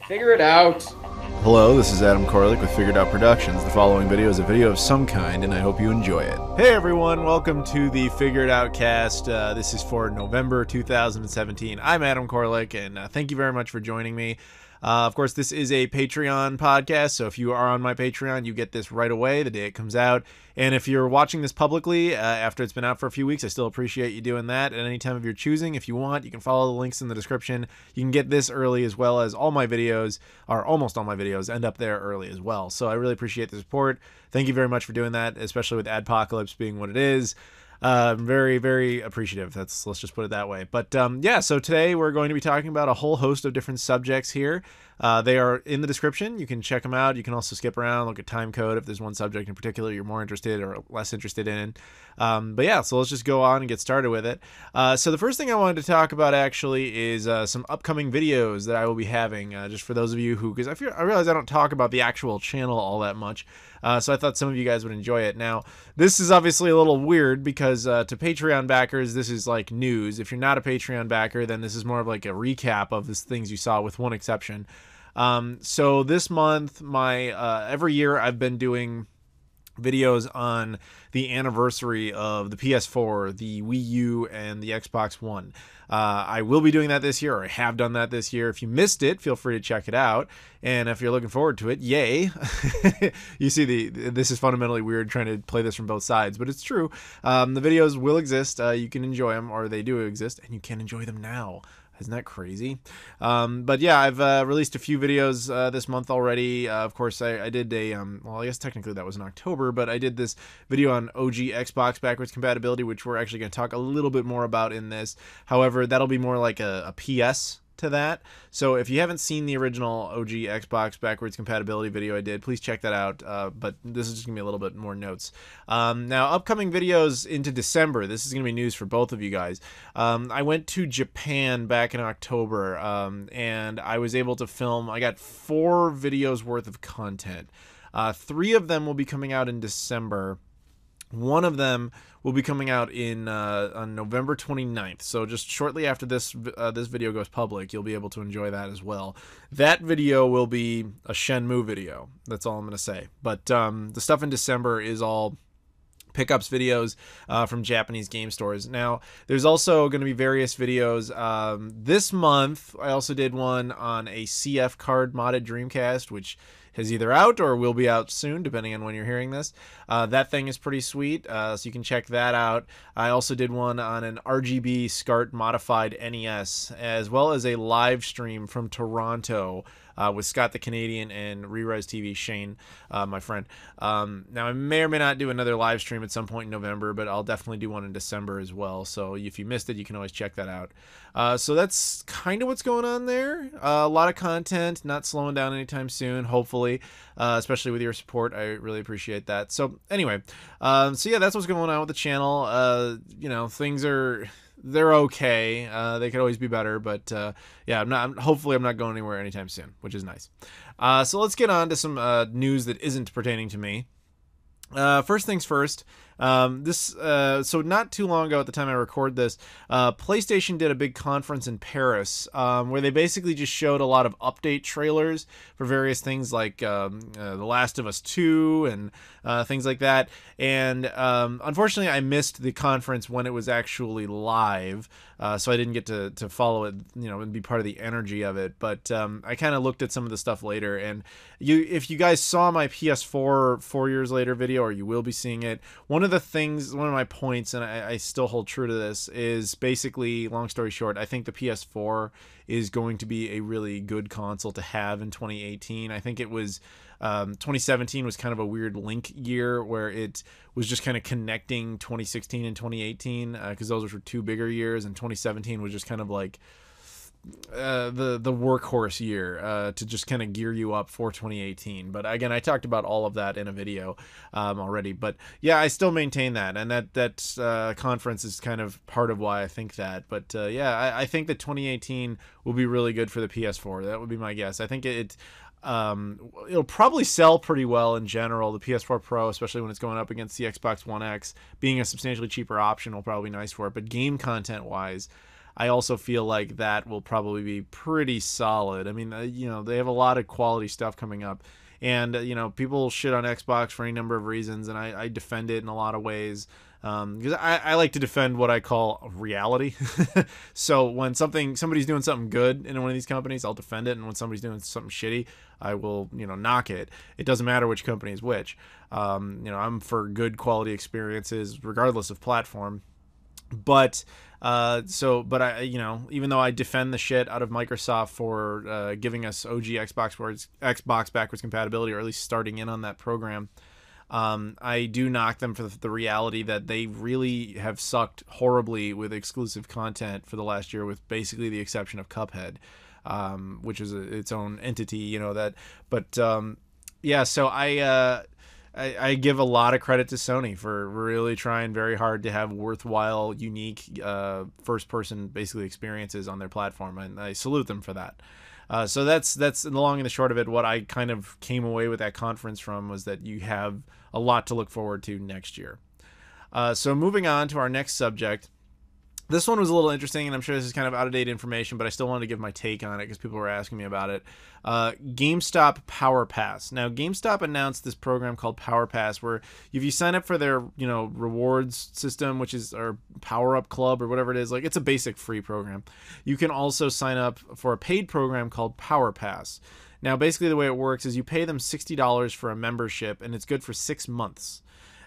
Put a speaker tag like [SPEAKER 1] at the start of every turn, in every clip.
[SPEAKER 1] Figure it out.
[SPEAKER 2] Hello, this is Adam Koralik with Figured Out Productions. The following video is a video of some kind, and I hope you enjoy it. Hey everyone, welcome to the FigureItOutcast. This is for November 2017. I'm Adam Koralik, and thank you very much for joining me. Of course, this is a Patreon podcast, so if you are on my Patreon, you get this right away the day it comes out. And if you're watching this publicly after it's been out for a few weeks, I still appreciate you doing that at any time of your choosing. If you want, you can follow the links in the description. You can get this early, as well as all my videos, or almost all my videos, end up there early as well. So I really appreciate the support. Thank you very much for doing that, especially with Adpocalypse being what it is. Very, very appreciative. Let's just put it that way. But yeah, so today we're going to be talking about a whole host of different subjects here. They are in the description. You can check them out. You can also skip around, look at timecode if there's one subject in particular you're more interested or less interested in. But yeah, so let's just go on and get started with it. So the first thing I wanted to talk about actually is some upcoming videos that I will be having, just for those of you who, because I realize I don't talk about the actual channel all that much. So I thought some of you guys would enjoy it. Now, this is obviously a little weird because to Patreon backers, this is like news. If you're not a Patreon backer, then this is more of like a recap of the things you saw, with one exception. So this month, every year I've been doing videos on the anniversary of the PS4, the Wii U, and the Xbox One. I will be doing that this year, or I have done that this year. If you missed it, feel free to check it out. And if you're looking forward to it, yay. You see, this is fundamentally weird trying to play this from both sides, but it's true. The videos will exist. You can enjoy them, or they do exist, and you can enjoy them now. Isn't that crazy? But yeah, I've released a few videos this month already. Of course, I did a, well, I guess technically that was in October, but I did this video on OG Xbox backwards compatibility, which we're actually going to talk a little bit more about in this. However, that'll be more like a PS to that. So if you haven't seen the original OG Xbox backwards compatibility video I did, please check that out. But this is just gonna be a little bit more notes. Now, upcoming videos into December. This is gonna be news for both of you guys. I went to Japan back in October, and I was able to film. I got 4 videos worth of content. 3 of them will be coming out in December. One of them will be coming out on November 29th. So just shortly after this video goes public, you'll be able to enjoy that as well. That video will be a Shenmue video. That's all I'm going to say. But the stuff in December is all pickups videos from Japanese game stores. Now, there's also going to be various videos. This month, I also did one on a CF card modded Dreamcast, which is either out or will be out soon, depending on when you're hearing this. That thing is pretty sweet, so you can check that out. I also did one on an RGB SCART modified NES, as well as a live stream from Toronto with Scott the Canadian and Re-Res TV Shane, my friend. Now, I may or may not do another live stream at some point in November, but I'll definitely do one in December as well. So if you missed it, you can always check that out. So that's kind of what's going on there. A lot of content, not slowing down anytime soon, hopefully, especially with your support. I really appreciate that. So anyway, so yeah, that's what's going on with the channel. You know, they're okay. They could always be better, but yeah, hopefully I'm not going anywhere anytime soon, which is nice. So let's get on to some news that isn't pertaining to me. First things first, so not too long ago, at the time I record this, PlayStation did a big conference in Paris, where they basically just showed a lot of update trailers for various things like The Last of Us 2 and things like that. And unfortunately, I missed the conference when it was actually live, so I didn't get to follow it, you know, and be part of the energy of it. But I kind of looked at some of the stuff later, and if you guys saw my PS4 4 years later video, or you will be seeing it, one of my points, and I still hold true to this, is basically, long story short, I think the PS4 is going to be a really good console to have in 2018. I think it was 2017 was kind of a weird link year where it was just kind of connecting 2016 and 2018, because those were 2 bigger years, and 2017 was just kind of like the workhorse year to just kind of gear you up for 2018. But again, I talked about all of that in a video already. But yeah, I still maintain that, and that conference is kind of part of why I think that. But yeah, I think that 2018 will be really good for the PS4. That would be my guess. I think it'll probably sell pretty well in general. The PS4 Pro, especially when it's going up against the Xbox One X, being a substantially cheaper option, will probably be nice for it. But game content wise, I also feel like that will probably be pretty solid. I mean, you know, they have a lot of quality stuff coming up. And, you know, people shit on Xbox for any number of reasons, and I defend it in a lot of ways. Because I like to defend what I call reality. So when somebody's doing something good in one of these companies, I'll defend it. And when somebody's doing something shitty, I will, you know, knock it. It doesn't matter which company is which. You know, I'm for good quality experiences, regardless of platform. But but I, you know, even though I defend the shit out of Microsoft for giving us OG Xbox backwards compatibility, or at least starting in on that program, I do knock them for the reality that they really have sucked horribly with exclusive content for the last year, with basically the exception of Cuphead, which is its own entity, you know, that. But yeah, so I give a lot of credit to Sony for really trying very hard to have worthwhile, unique, first-person basically experiences on their platform, and I salute them for that. So that's the long and the short of it. What I kind of came away with that conference from was that you have a lot to look forward to next year. So moving on to our next subject. This one was a little interesting, and I'm sure this is kind of out-of-date information, but I still wanted to give my take on it because people were asking me about it. GameStop PowerPass. Now, GameStop announced this program called PowerPass, where if you sign up for their, you know, rewards system, which is our Power Up Club or whatever it is, like, it's a basic free program. You can also sign up for a paid program called PowerPass. Now, basically the way it works is you pay them $60 for a membership, and it's good for 6 months.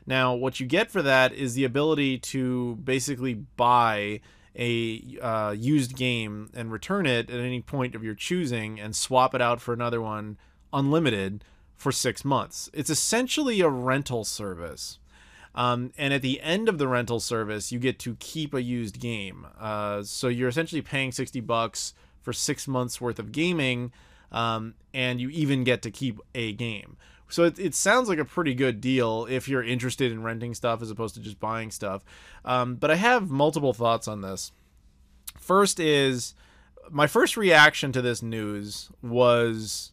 [SPEAKER 2] Now, what you get for that is the ability to basically buy a used game and return it at any point of your choosing and swap it out for another one unlimited for 6 months. It's essentially a rental service. And at the end of the rental service, you get to keep a used game. So you're essentially paying $60 for 6 months worth of gaming, and you even get to keep a game. So it sounds like a pretty good deal if you're interested in renting stuff as opposed to just buying stuff. But I have multiple thoughts on this. First is, my first reaction to this news was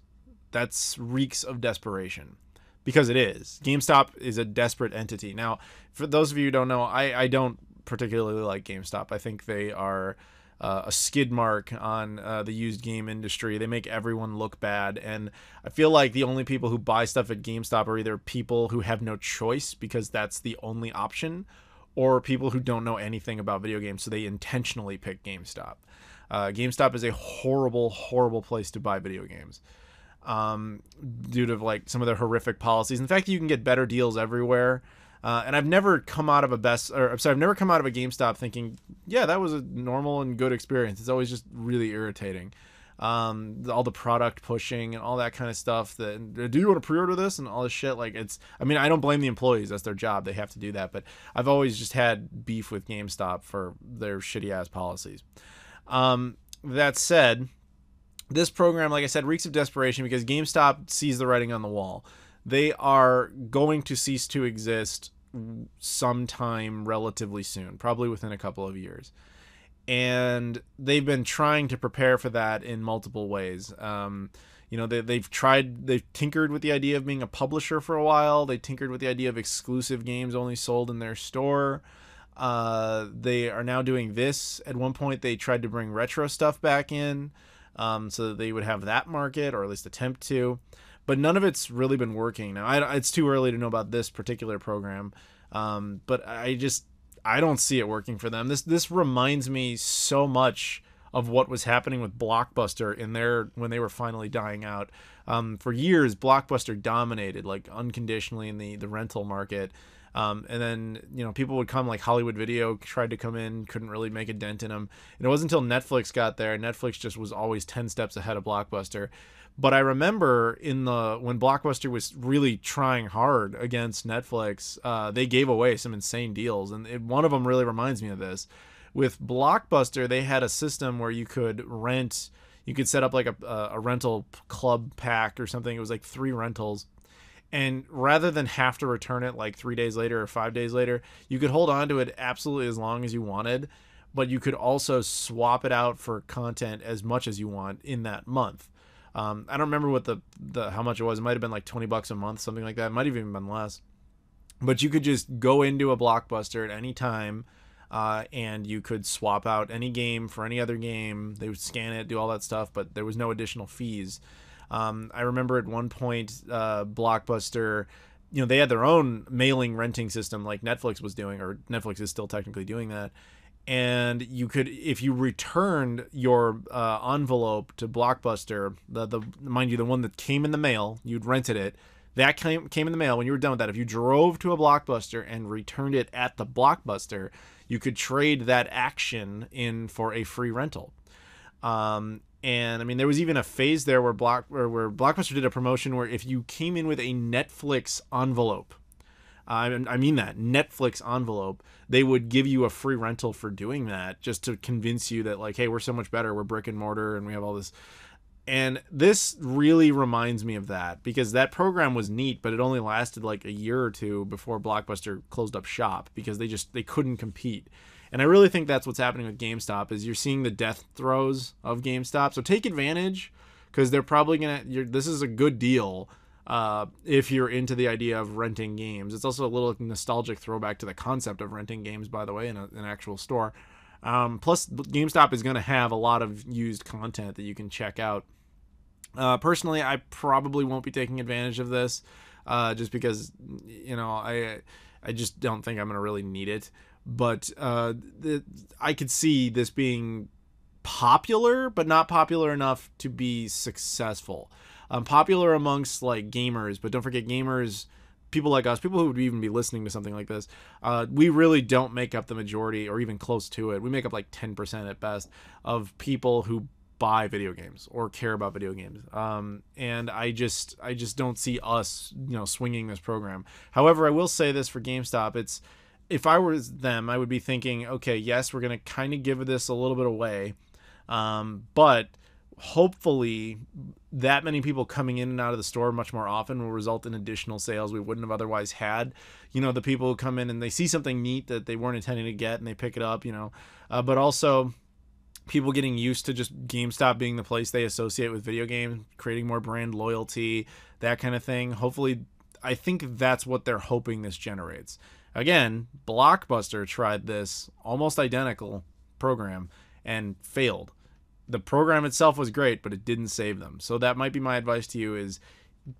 [SPEAKER 2] that's reeks of desperation. Because it is. GameStop is a desperate entity. Now, for those of you who don't know, I don't particularly like GameStop. I think they are a skid mark on the used game industry. They make everyone look bad, and I feel like the only people who buy stuff at GameStop are either people who have no choice because that's the only option, or people who don't know anything about video games, so they intentionally pick GameStop. GameStop is a horrible, horrible place to buy video games, due to like some of their horrific policies. In fact, you can get better deals everywhere. And I've never come out of a I've never come out of a GameStop thinking, yeah, that was a normal and good experience. It's always just really irritating. All the product pushing and all that kind of stuff. Do you want to pre-order this and all this shit? Like, I mean, I don't blame the employees. That's their job. They have to do that. But I've always just had beef with GameStop for their shitty ass policies. That said, this program, like I said, reeks of desperation because GameStop sees the writing on the wall. They are going to cease to exist sometime relatively soon, probably within a couple of years. And they've been trying to prepare for that in multiple ways. You know, they've tinkered with the idea of being a publisher for a while. They tinkered with the idea of exclusive games only sold in their store. They are now doing this. At one point, they tried to bring retro stuff back in, so that they would have that market, or at least attempt to. But none of it's really been working. Now, it's too early to know about this particular program, but I don't see it working for them. This reminds me so much of what was happening with Blockbuster when they were finally dying out. For years, Blockbuster dominated, like, unconditionally in the rental market. And then, you know, people would come, like Hollywood Video tried to come in, couldn't really make a dent in them. And it wasn't until Netflix got there. Netflix just was always 10 steps ahead of Blockbuster. But I remember when Blockbuster was really trying hard against Netflix, they gave away some insane deals. And one of them really reminds me of this. With Blockbuster, they had a system where you could set up like a rental club pack or something. It was like 3 rentals. And rather than have to return it like 3 days later or 5 days later, you could hold on to it absolutely as long as you wanted. But you could also swap it out for content as much as you want in that month. I don't remember what how much it was. It might have been like $20 a month, something like that. It might have even been less. But you could just go into a Blockbuster at any time, and you could swap out any game for any other game. They would scan it, do all that stuff, but there was no additional fees. I remember at one point, Blockbuster, they had their own mailing renting system like Netflix was doing, or Netflix is still technically doing that. And you could, if you returned your envelope to Blockbuster, the mind you, the one that came in the mail, you'd rented it, that came in the mail. When you were done with that, if you drove to a Blockbuster and returned it at the Blockbuster, you could trade that action in for a free rental. And I mean, there was even a phase there where Blockbuster did a promotion where if you came in with a Netflix envelope, I mean that Netflix envelope, they would give you a free rental for doing that, just to convince you that, like, hey, we're so much better, we're brick and mortar, and we have all this. And this really reminds me of that, because that program was neat, but it only lasted like a year or two before Blockbuster closed up shop, because they couldn't compete. And I really think that's what's happening with GameStop, is you're seeing the death throes of GameStop. So take advantage, because they're probably this is a good deal if you're into the idea of renting games. It's also a little nostalgic throwback to the concept of renting games, by the way, in an actual store. Plus, GameStop is going to have a lot of used content that you can check out. Personally, I probably won't be taking advantage of this, just because, I just don't think I'm going to really need it. But I could see this being popular, but not popular enough to be successful. Popular amongst like gamers, but don't forget, gamers, people like us, people who would even be listening to something like this, we really don't make up the majority, or even close to it. We make up like 10% at best of people who buy video games or care about video games. And I just don't see us, swinging this program. However, I will say this for GameStop, if I was them, I would be thinking, okay, yes, we're going to kind of give this a little bit away, but hopefully that many people coming in and out of the store much more often will result in additional sales we wouldn't have otherwise had. The people who come in and they see something neat that they weren't intending to get and they pick it up, but also people getting used to just GameStop being the place they associate with video games, creating more brand loyalty, that kind of thing. Hopefully, I think that's what they're hoping this generates. Again, Blockbuster tried this almost identical program and failed. The program itself was great, but it didn't save them. So that might be my advice to you, is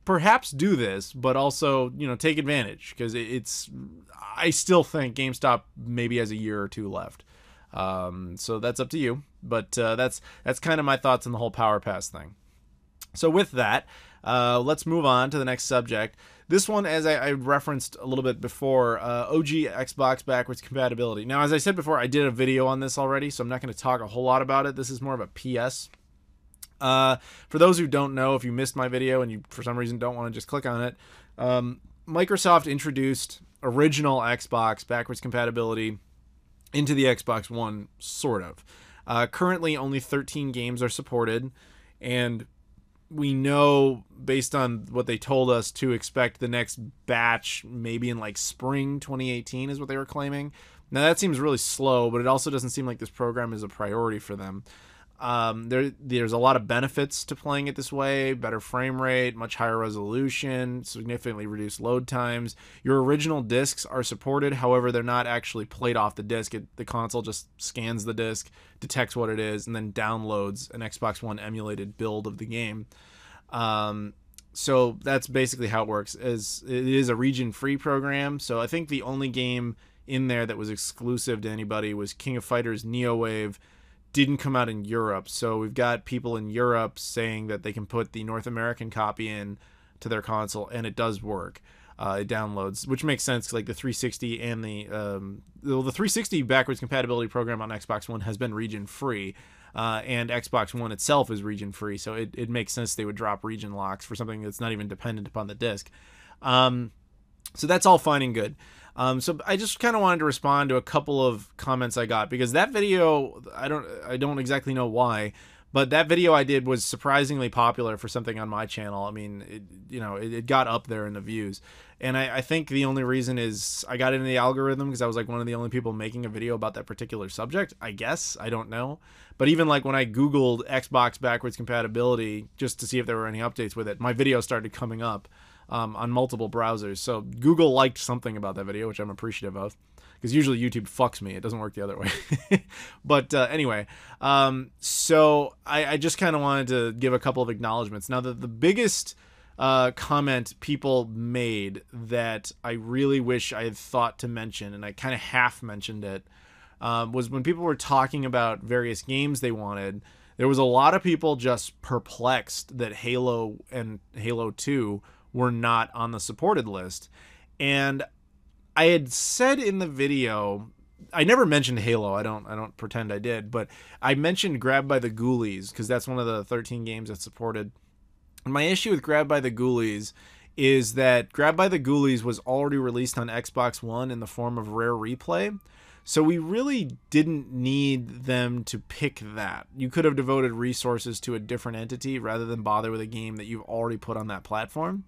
[SPEAKER 2] perhaps do this, but also, take advantage, because I still think GameStop maybe has a year or two left. So that's up to you, but that's kind of my thoughts on the whole PowerPass thing. So with that, let's move on to the next subject. This one, as I referenced a little bit before, OG Xbox backwards compatibility. Now, as I said before, I did a video on this already, so I'm not going to talk a whole lot about it. This is more of a PS. For those who don't know, if you missed my video and you for some reason don't want to just click on it, Microsoft introduced original Xbox backwards compatibility into the Xbox One, sort of. Currently, only 13 games are supported, and we know, based on what they told us, to expect the next batch maybe in like spring 2018 is what they were claiming. Now, that seems really slow, but it also doesn't seem like this program is a priority for them. There's a lot of benefits to playing it this way: better frame rate, much higher resolution, significantly reduced load times. Your original discs are supported, however, they're not actually played off the disc. The console just scans the disc, detects what it is, and then downloads an Xbox One emulated build of the game. So that's basically how it works. It is a region-free program, so I think the only game in there that was exclusive to anybody was King of Fighters NeoWave. Didn't come out in Europe, so we've got people in Europe saying that they can put the North American copy in to their console, and it does work. It downloads, which makes sense, 'cause like the 360 and the 360 backwards compatibility program on Xbox One has been region free, and Xbox One itself is region free, so it makes sense they would drop region locks for something that's not even dependent upon the disc. So that's all fine and good. So I just kind of wanted to respond to a couple of comments I got, because that video, I don't exactly know why, but that video I did was surprisingly popular for something on my channel. I mean, it got up there in the views, and I think the only reason is I got into the algorithm because I was like one of the only people making a video about that particular subject, I guess. I don't know. But even like when I Googled Xbox backwards compatibility just to see if there were any updates with it, my video started coming up. on multiple browsers. So Google liked something about that video, which I'm appreciative of, because usually YouTube fucks me. It doesn't work the other way. But anyway, so I just kind of wanted to give a couple of acknowledgments. Now, the biggest comment people made that I really wish I had thought to mention, and I kind of half mentioned it, was when people were talking about various games they wanted. There was a lot of people just perplexed that Halo and Halo 2 were not on the supported list. And I had said in the video, I never mentioned Halo. I don't pretend I did, but I mentioned Grabbed by the Ghoulies because that's one of the 13 games that's supported. And my issue with Grabbed by the Ghoulies is that Grabbed by the Ghoulies was already released on Xbox One in the form of Rare Replay. So we really didn't need them to pick that. You could have devoted resources to a different entity rather than bother with a game that you've already put on that platform.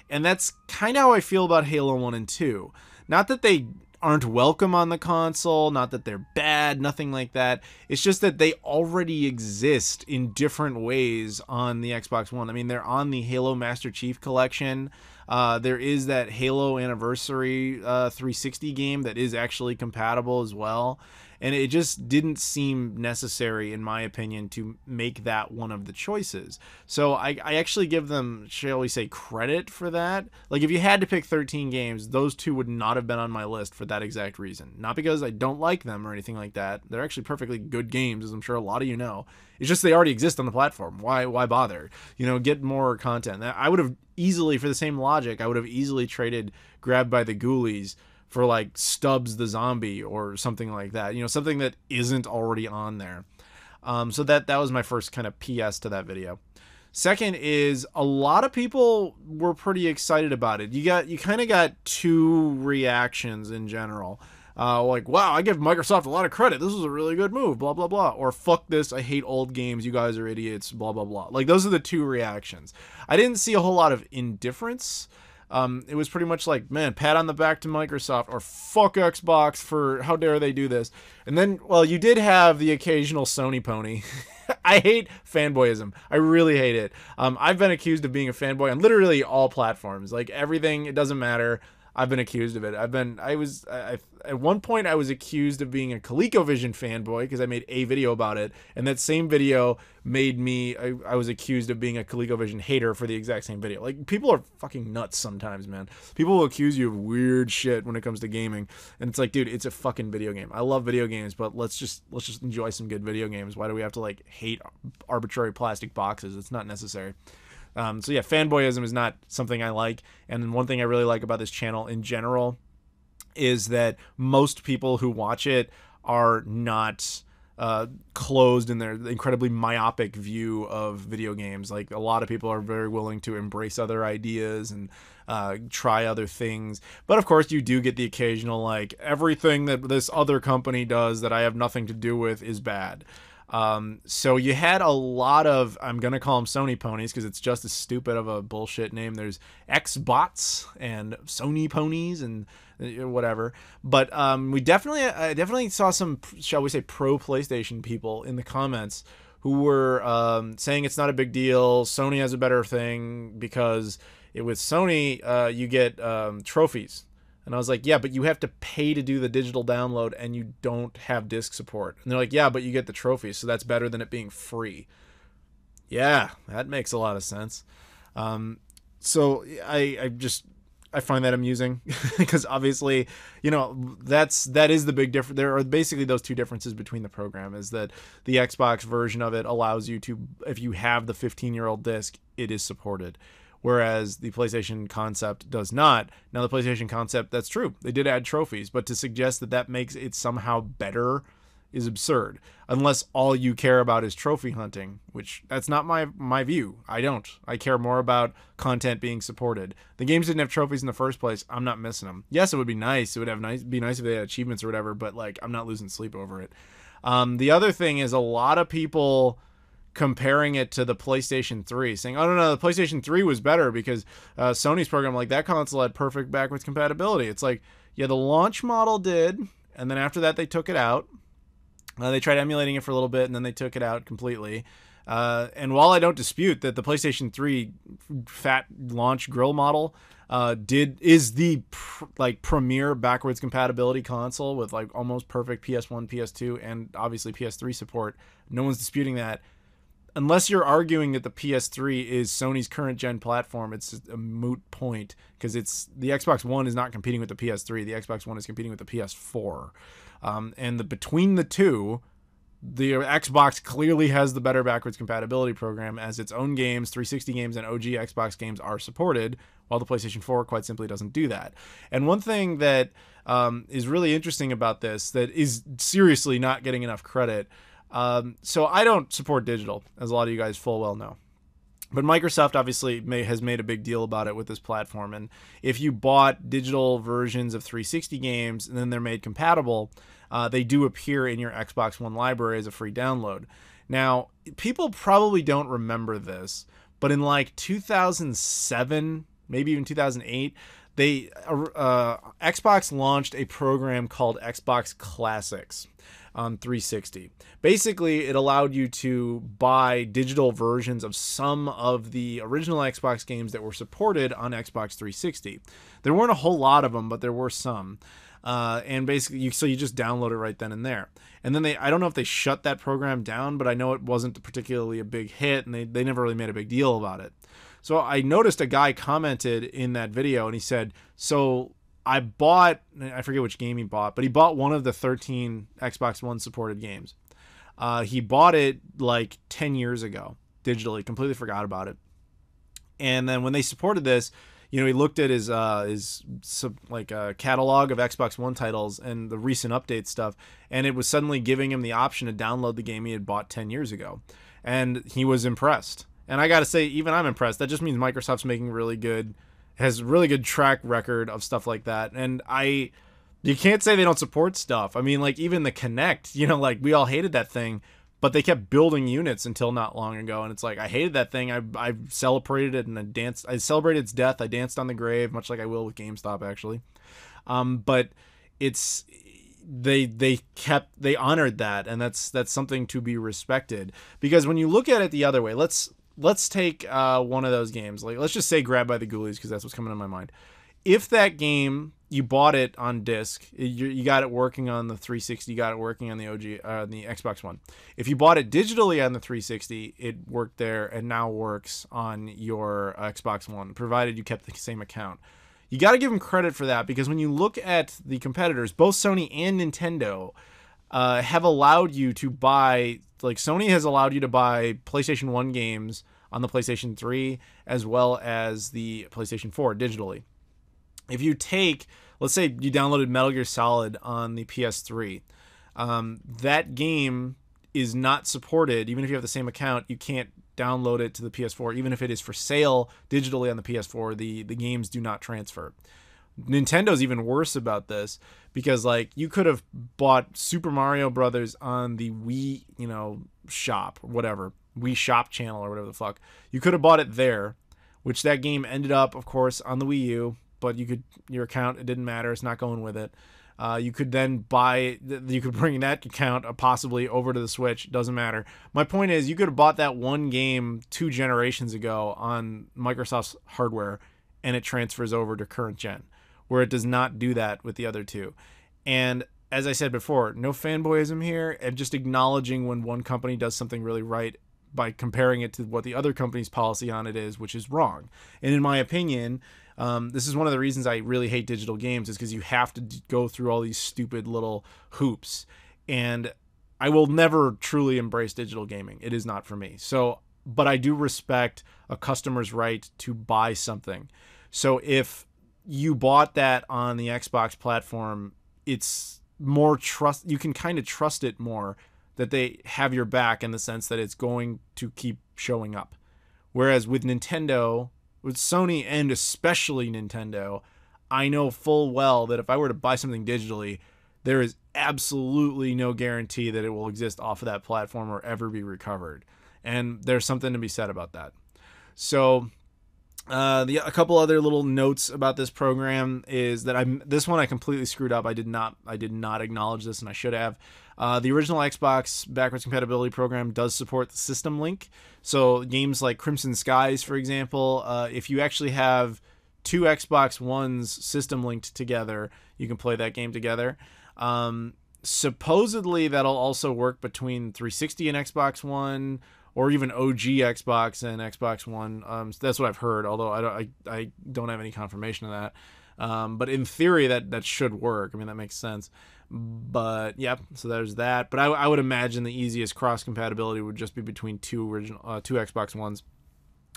[SPEAKER 2] And that's kind of how I feel about Halo 1 and 2. Not that they aren't welcome on the console, not that they're bad, nothing like that. It's just that they already exist in different ways on the Xbox One. I mean, they're on the Halo Master Chief Collection. There is that Halo Anniversary 360 game that is actually compatible as well. And it just didn't seem necessary, in my opinion, to make that one of the choices. So I actually give them, shall we say, credit for that. Like, if you had to pick 13 games, those two would not have been on my list for that exact reason. Not because I don't like them or anything like that. They're actually perfectly good games, as I'm sure a lot of you know. It's just they already exist on the platform. Why bother? You know, get more content. I would have easily, for the same logic, I would have easily traded Grabbed by the Ghoulies for like Stubbs the Zombie or something like that, you know, something that isn't already on there. So that was my first kind of PS to that video. Second is, a lot of people were pretty excited about it. You kind of got two reactions in general. Like, wow, I give Microsoft a lot of credit. This was a really good move, blah, blah, blah. Or, fuck this, I hate old games. You guys are idiots, blah, blah, blah. Like, those are the two reactions. I didn't see a whole lot of indifference. It was pretty much like, man, pat on the back to Microsoft, or fuck Xbox for how dare they do this. And then, well, you did have the occasional Sony pony. I hate fanboyism. I really hate it. I've been accused of being a fanboy on literally all platforms. Like, everything, it doesn't matter. I've been accused of it. At one point I was accused of being a ColecoVision fanboy because I made a video about it, and that same video made me, I was accused of being a ColecoVision hater for the exact same video. Like, people are fucking nuts sometimes, man. People will accuse you of weird shit when it comes to gaming, and it's like, dude, it's a fucking video game. I love video games, but let's just enjoy some good video games. Why do we have to like hate arbitrary plastic boxes? It's not necessary. So yeah, fanboyism is not something I like. And one thing I really like about this channel in general is that most people who watch it are not closed in their incredibly myopic view of video games. Like, a lot of people are very willing to embrace other ideas and try other things. But of course, you do get the occasional, like, everything that this other company does that I have nothing to do with is bad. So you had a lot of, I'm going to call them Sony ponies because it's just as stupid of a bullshit name. There's Xbots and Sony ponies and whatever. But I definitely saw some, shall we say, pro PlayStation people in the comments who were saying it's not a big deal. Sony has a better thing because with Sony, you get trophies. And I was like, yeah, but you have to pay to do the digital download and you don't have disc support. And they're like, yeah, but you get the trophies, so that's better than it being free. Yeah, that makes a lot of sense. So I find that amusing because obviously, you know, that is the big difference. There are basically those two differences between the program, is that the Xbox version of it allows you to, if you have the 15-year-old disc, it is supported. Whereas the PlayStation concept does not. Now, the PlayStation concept, that's true. They did add trophies, but to suggest that that makes it somehow better is absurd. Unless all you care about is trophy hunting, which that's not my view. I don't. I care more about content being supported. The games didn't have trophies in the first place. I'm not missing them. Yes, it would be nice. It would be nice if they had achievements or whatever, but like, I'm not losing sleep over it. The other thing is, a lot of people comparing it to the PlayStation 3, saying, oh, no, the PlayStation 3 was better because Sony's program, like, that console had perfect backwards compatibility. It's like, yeah, the launch model did, and then after that they took it out. They tried emulating it for a little bit, and then they took it out completely. And while I don't dispute that the PlayStation 3 fat launch grill model is the premier backwards compatibility console with like almost perfect PS1, PS2, and obviously PS3 support, no one's disputing that. Unless you're arguing that the PS3 is Sony's current gen platform, it's a moot point, because the Xbox One is not competing with the PS3. The Xbox One is competing with the PS4. And between the two, the Xbox clearly has the better backwards compatibility program, as its own games, 360 games, and OG Xbox games are supported, while the PlayStation 4 quite simply doesn't do that. And one thing that is really interesting about this, that is seriously not getting enough credit. So I don't support digital, as a lot of you guys full well know. But Microsoft obviously has made a big deal about it with this platform. And if you bought digital versions of 360 games and then they're made compatible, they do appear in your Xbox One library as a free download. Now, people probably don't remember this, but in like 2007, maybe even 2008, Xbox launched a program called Xbox Classics on 360. Basically, it allowed you to buy digital versions of some of the original Xbox games that were supported on Xbox 360. There weren't a whole lot of them, but there were some. And basically, you just download it right then and there. And then I don't know if they shut that program down, but I know it wasn't particularly a big hit, and they never really made a big deal about it. So I noticed a guy commented in that video, and he said, so I forget which game he bought, but he bought one of the 13 Xbox One supported games. He bought it like 10 years ago, digitally, completely forgot about it. And then when they supported this, he looked at his catalog of Xbox One titles and the recent update stuff, and it was suddenly giving him the option to download the game he had bought 10 years ago. And he was impressed. And I got to say, even I'm impressed. That just means Microsoft's has really good track record of stuff like that. And you can't say they don't support stuff. I mean, like even the Kinect, we all hated that thing, but they kept building units until not long ago. And it's like, I hated that thing. I celebrated it, and I celebrated its death. I danced on the grave, much like I will with GameStop, actually. But they honored that. And that's something to be respected, because when you look at it the other way, let's take one of those games. Like, let's just say Grab by the Ghoulies, because that's what's coming to my mind. If that game, you bought it on disc, you got it working on the 360, you got it working on the the Xbox One. If you bought it digitally on the 360, it worked there and now works on your Xbox One, provided you kept the same account. You got to give them credit for that, because when you look at the competitors, both Sony and Nintendo have allowed you to buy, like Sony has allowed you to buy PlayStation 1 games on the PlayStation 3 as well as the PlayStation 4 digitally. If you let's say you downloaded Metal Gear Solid on the PS3, that game is not supported. Even if you have the same account, you can't download it to the PS4. Even if it is for sale digitally on the PS4, the games do not transfer. Nintendo's even worse about this, because like you could have bought Super Mario Brothers on the Wii, shop or whatever, Wii Shop channel or whatever the fuck. You could have bought it there, which that game ended up, of course, on the Wii U, but your account, it didn't matter. It's not going with it. You could then you could bring that account possibly over to the Switch. It doesn't matter. My point is, you could have bought that one game 2 generations ago on Microsoft's hardware, and it transfers over to current gen, where it does not do that with the other two. And as I said before, no fanboyism here, and just acknowledging when one company does something really right by comparing it to what the other company's policy on it is, which is wrong. And in my opinion, this is one of the reasons I really hate digital games, is because you have to go through all these stupid little hoops. And I will never truly embrace digital gaming. It is not for me. But I do respect a customer's right to buy something. So if you bought that on the Xbox platform, it's more trust. You can kind of trust it more, that they have your back in the sense that it's going to keep showing up. Whereas with Nintendo, with Sony, and especially Nintendo, I know full well that if I were to buy something digitally, there is absolutely no guarantee that it will exist off of that platform or ever be recovered. And there's something to be said about that. So A couple other little notes about this program is that this one I completely screwed up. I did not acknowledge this, and I should have. The original Xbox backwards compatibility program does support the system link. So games like Crimson Skies, for example, if you actually have two Xbox Ones system linked together, you can play that game together. Supposedly that'll also work between 360 and Xbox One, or even OG Xbox and Xbox One. That's what I've heard, although I don't have any confirmation of that. But in theory, that should work. I mean, that makes sense. But yeah, so there's that. But I would imagine the easiest cross compatibility would just be between two Xbox Ones.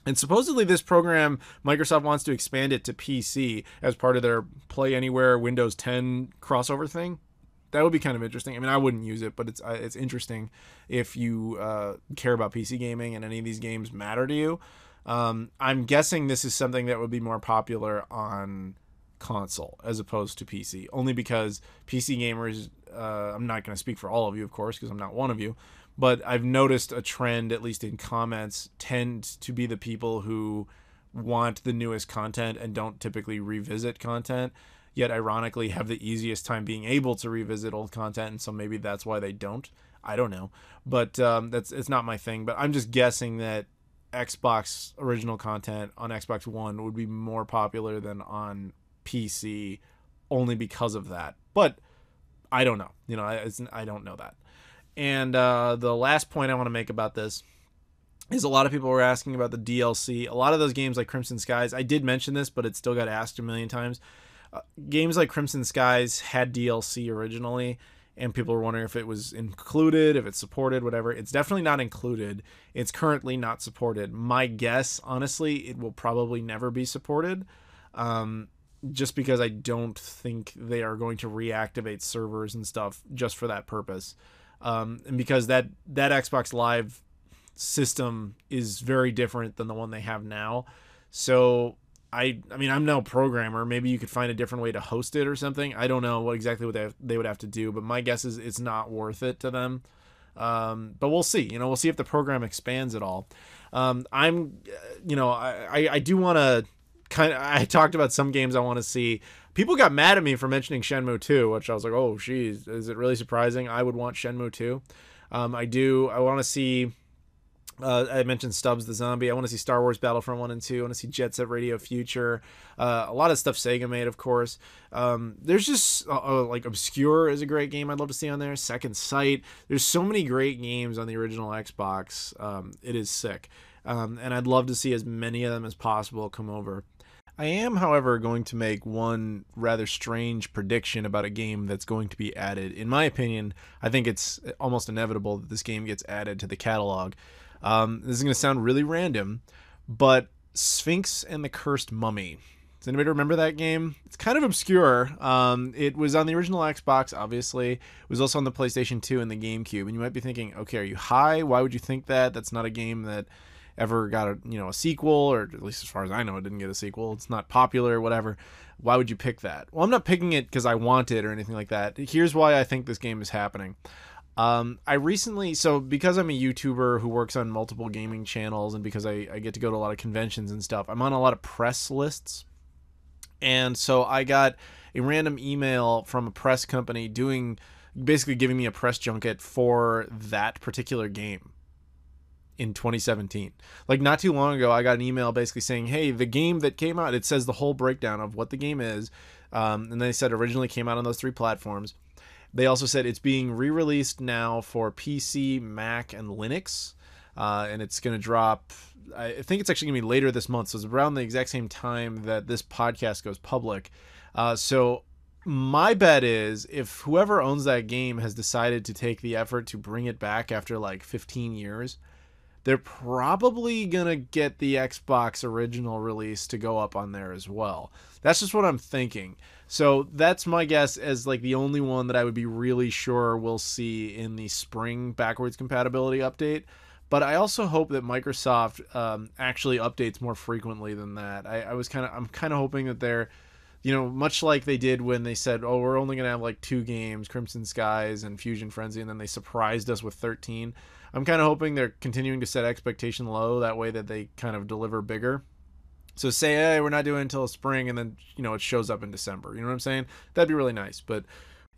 [SPEAKER 2] And supposedly this program, Microsoft wants to expand it to PC as part of their Play Anywhere Windows 10 crossover thing. That would be kind of interesting. I mean, I wouldn't use it, but it's interesting if you care about PC gaming and any of these games matter to you. I'm guessing this is something that would be more popular on console as opposed to PC, only because PC gamers, I'm not going to speak for all of you, of course, because I'm not one of you, but I've noticed a trend, at least in comments, tend to be the people who want the newest content and don't typically revisit content, yet ironically have the easiest time being able to revisit old content, and so maybe that's why they don't. I don't know, but it's not my thing. But I'm just guessing that Xbox original content on Xbox One would be more popular than on PC, only because of that. But I don't know. I don't know that. And the last point I want to make about this is a lot of people were asking about the DLC. A lot of those games like Crimson Skies, I did mention this, but it still got asked a million times. Games like Crimson Skies had DLC originally, and people were wondering if it was included, if it's supported, whatever. It's definitely not included. It's currently not supported. My guess, honestly, it will probably never be supported, just because I don't think they are going to reactivate servers and stuff just for that purpose. And because that Xbox Live system is very different than the one they have now. So I mean, I'm no programmer. Maybe you could find a different way to host it or something. I don't know what they would have to do, but my guess is it's not worth it to them. But we'll see. We'll see if the program expands at all. I do want to I talked about some games I want to see. People got mad at me for mentioning Shenmue 2, which I was like, oh, geez, is it really surprising? I would want Shenmue 2. I want to see, I mentioned Stubbs the Zombie. I want to see Star Wars Battlefront 1 and 2. I want to see Jet Set Radio Future. A lot of stuff Sega made, of course. There's just, like Obscure is a great game I'd love to see on there. Second Sight. There's so many great games on the original Xbox. It is sick. And I'd love to see as many of them as possible come over. I am, however, going to make one rather strange prediction about a game that's going to be added. In my opinion, I think it's almost inevitable that this game gets added to the catalog. This is going to sound really random, but Sphinx and the Cursed Mummy. Does anybody remember that game? It's kind of obscure. It was on the original Xbox, obviously. It was also on the PlayStation 2 and the GameCube. And you might be thinking, okay, are you high? Why would you think that? That's not a game that ever got a sequel, or at least as far as I know, it didn't get a sequel. It's not popular or whatever. Why would you pick that? Well, I'm not picking it because I want it or anything like that. Here's why I think this game is happening. Because I'm a YouTuber who works on multiple gaming channels, and because I get to go to a lot of conventions and stuff, I'm on a lot of press lists. And so I got a random email from a press company basically giving me a press junket for that particular game in 2017. Like, not too long ago, I got an email basically saying, hey, the game that came out, it says the whole breakdown of what the game is. And they said originally came out on those 3 platforms. They also said it's being re-released now for PC, Mac, and Linux. And it's going to drop, I think it's actually going to be later this month. So it's around the exact same time that this podcast goes public. So my bet is if whoever owns that game has decided to take the effort to bring it back after like 15 years, they're probably going to get the Xbox original release to go up on there as well. That's just what I'm thinking. So that's my guess as like the only one that I would be really sure we'll see in the spring backwards compatibility update. But I also hope that Microsoft actually updates more frequently than that. I'm kind of hoping that they're, much like they did when they said, oh, we're only going to have like 2 games, Crimson Skies and Fusion Frenzy, and then they surprised us with 13. I'm kind of hoping they're continuing to set expectation low, that way that they kind of deliver bigger. So say, hey, we're not doing it until spring, and then, it shows up in December. You know what I'm saying? That'd be really nice. But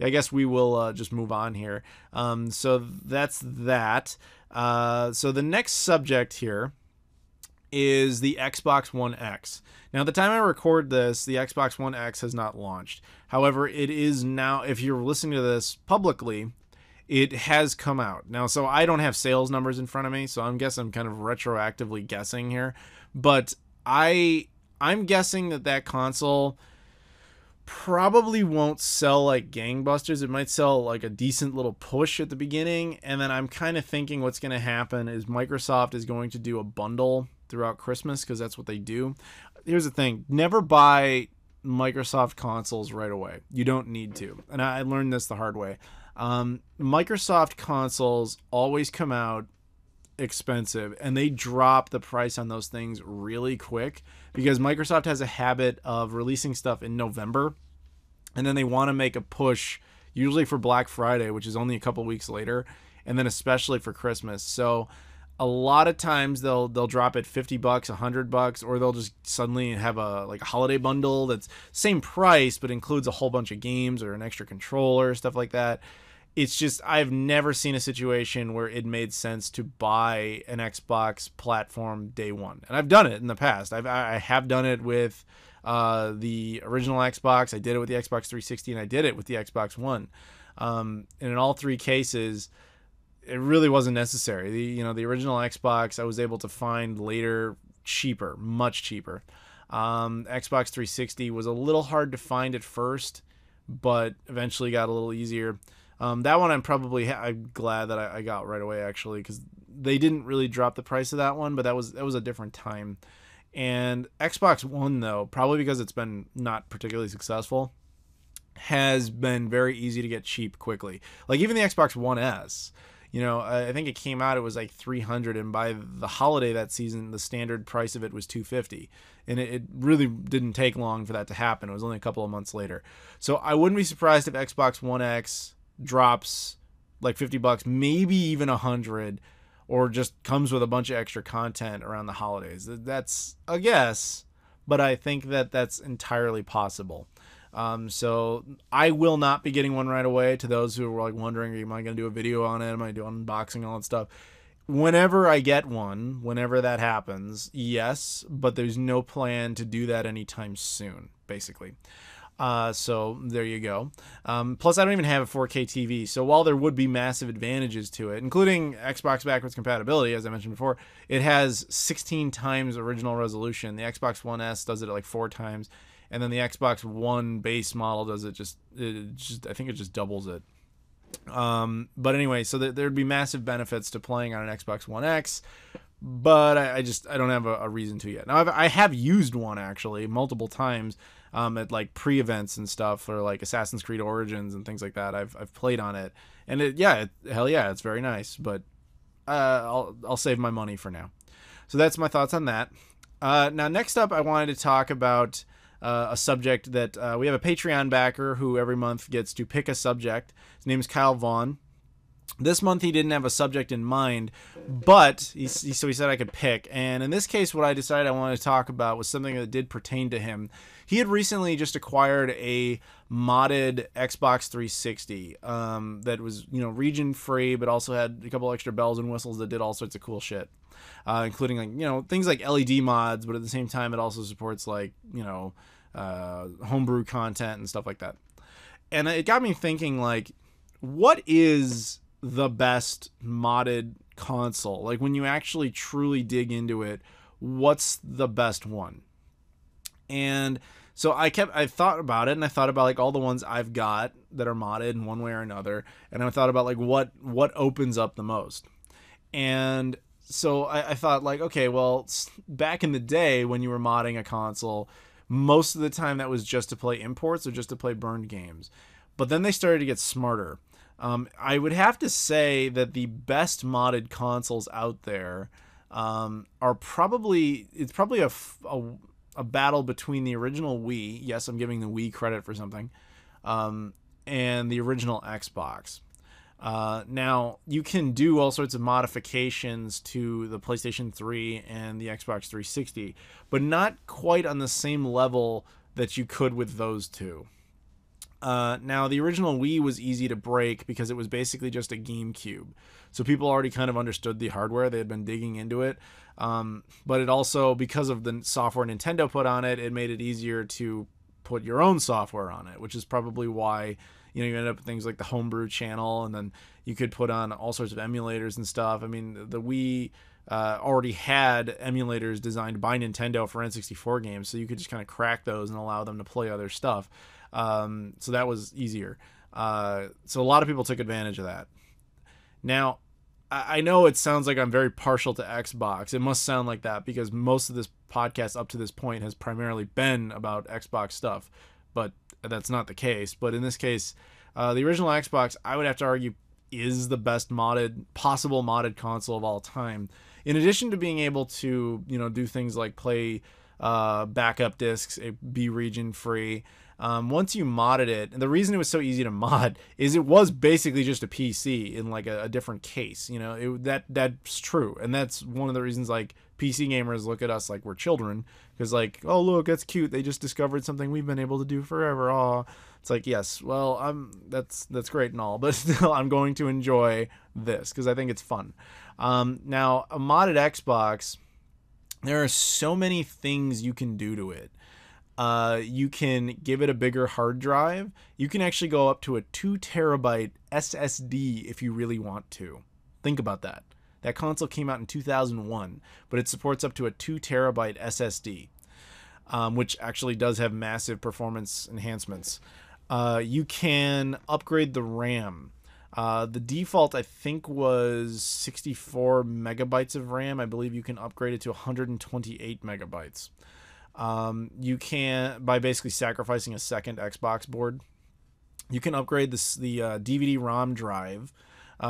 [SPEAKER 2] I guess we will just move on here. So that's that. So the next subject here is the Xbox One X. Now, at the time I record this, the Xbox One X has not launched. However, it is now, if you're listening to this publicly, it has come out. Now, so I don't have sales numbers in front of me, so I'm kind of retroactively guessing here. But I'm guessing that console probably won't sell like gangbusters. It might sell like a decent little push at the beginning, and then I'm kind of thinking what's going to happen is Microsoft is going to do a bundle throughout Christmas, because that's what they do. Here's the thing: never buy Microsoft consoles right away. You don't need to, and I learned this the hard way. Microsoft consoles always come out expensive, and they drop the price on those things really quick, because Microsoft has a habit of releasing stuff in November, and then they want to make a push usually for Black Friday, which is only a couple weeks later, and then especially for Christmas. So a lot of times they'll drop it $50, $100, or they'll just suddenly have a holiday bundle that's same price but includes a whole bunch of games or an extra controller, stuff like that. It's just, I've never seen a situation where it made sense to buy an Xbox platform day one. And I've done it in the past. I have done it with the original Xbox. I did it with the Xbox 360, and I did it with the Xbox One. And in all three cases, it really wasn't necessary. The original Xbox I was able to find later cheaper, much cheaper. Xbox 360 was a little hard to find at first, but eventually got a little easier. That one I'm glad that I got right away, actually, because they didn't really drop the price of that one, but that was a different time. And Xbox One, though, probably because it's been not particularly successful, has been very easy to get cheap quickly. Like even the Xbox One S, I think it came out, it was like $300, and by the holiday that season, the standard price of it was $250. And it really didn't take long for that to happen. It was only a couple of months later. So I wouldn't be surprised if Xbox One X drops like $50, maybe even $100, or just comes with a bunch of extra content around the holidays. That's a guess, but I think that's entirely possible. So I will not be getting one right away. To those who are like wondering, am I going to do a video on it? Am I doing unboxing, all that stuff? Whenever I get one, whenever that happens, yes, but there's no plan to do that anytime soon, basically. So there you go. Plus, I don't even have a 4K TV. So while there would be massive advantages to it, including Xbox backwards compatibility, as I mentioned before, it has 16 times original resolution. The Xbox One S does it at like 4 times. And then the Xbox One base model does I think it just doubles it. But anyway, so there'd be massive benefits to playing on an Xbox One X, but I don't have a reason to yet. Now, I have used one actually multiple times at like pre-events and stuff, or like Assassin's Creed Origins and things like that. I've played on it, and hell yeah, it's very nice. But I'll save my money for now. So that's my thoughts on that. Now, next up, I wanted to talk about a subject that we have a Patreon backer who every month gets to pick a subject. His name is Kyle Vaughn. This month he didn't have a subject in mind, but he said I could pick. And in this case, what I decided I wanted to talk about was something that did pertain to him. He had recently just acquired a modded Xbox 360 that was, region free, but also had a couple extra bells and whistles that did all sorts of cool shit, including like things like LED mods, but at the same time it also supports like homebrew content and stuff like that. And it got me thinking, like, what is the best modded console? Like, when you actually truly dig into it, what's the best one? And so I thought about it, and I thought about like all the ones I've got that are modded in one way or another, and I thought about like what opens up the most. And so I thought, like, okay, well, back in the day when you were modding a console, most of the time that was just to play imports or just to play burned games. But then they started to get smarter. I would have to say that the best modded consoles out there are probably a battle between the original Wii. Yes, I'm giving the Wii credit for something, and the original Xbox. Now, you can do all sorts of modifications to the PlayStation 3 and the Xbox 360, but not quite on the same level that you could with those two. Now, the original Wii was easy to break because it was basically just a GameCube. So people already kind of understood the hardware. They had been digging into it. But it also, because of the software Nintendo put on it, it made it easier to put your own software on it, which is probably why you end up with things like the homebrew channel, and then you could put on all sorts of emulators and stuff. I mean, the Wii already had emulators designed by Nintendo for N64 games, so you could just kind of crack those and allow them to play other stuff. So that was easier. So a lot of people took advantage of that. Now, I know it sounds like I'm very partial to Xbox. It must sound like that because most of this podcast up to this point has primarily been about Xbox stuff, but that's not the case. But in this case, the original Xbox, I would have to argue, is the best possible modded console of all time. In addition to being able to, do things like play backup discs, be region free. Once you modded it, and the reason it was so easy to mod is it was basically just a PC in like a different case. That's true, and that's one of the reasons like PC gamers look at us like we're children, because like, oh look, that's cute. They just discovered something we've been able to do forever. Oh, it's like, yes, well, that's great and all, but still, I'm going to enjoy this because I think it's fun. Now, a modded Xbox, there are so many things you can do to it. You can give it a bigger hard drive. You can actually go up to a 2 terabyte SSD if you really want to. Think about that. That console came out in 2001, but it supports up to a 2 terabyte SSD, which actually does have massive performance enhancements. You can upgrade the RAM. The default, I think, was 64 megabytes of RAM. I believe you can upgrade it to 128 megabytes. You can, by basically sacrificing a second Xbox board, you can upgrade the DVD-ROM drive,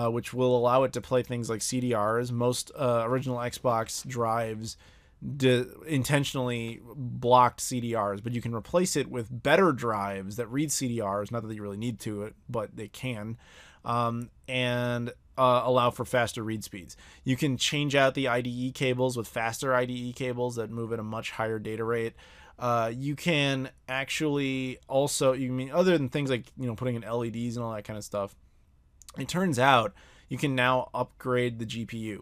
[SPEAKER 2] which will allow it to play things like CDRs. Most original Xbox drives intentionally blocked CDRs, but you can replace it with better drives that read CDRs. Not that you really need to, but they can, and allow for faster read speeds. You can change out the IDE cables with faster IDE cables that move at a much higher data rate. You can actually also, other than things like, putting in LEDs and all that kind of stuff, it turns out you can now upgrade the GPU.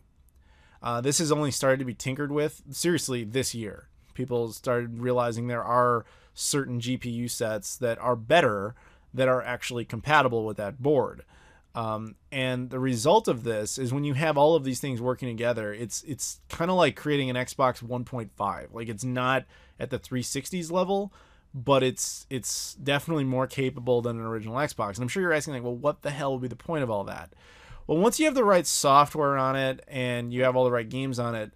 [SPEAKER 2] This has only started to be tinkered with, seriously, this year. People started realizing there are certain GPU sets that are better, that are actually compatible with that board. And the result of this is when you have all of these things working together, it's kind of like creating an Xbox 1.5. Like, it's not at the 360's level, but it's definitely more capable than an original Xbox. And I'm sure you're asking, like, well, what the hell would be the point of all that? Well, once you have the right software on it and you have all the right games on it,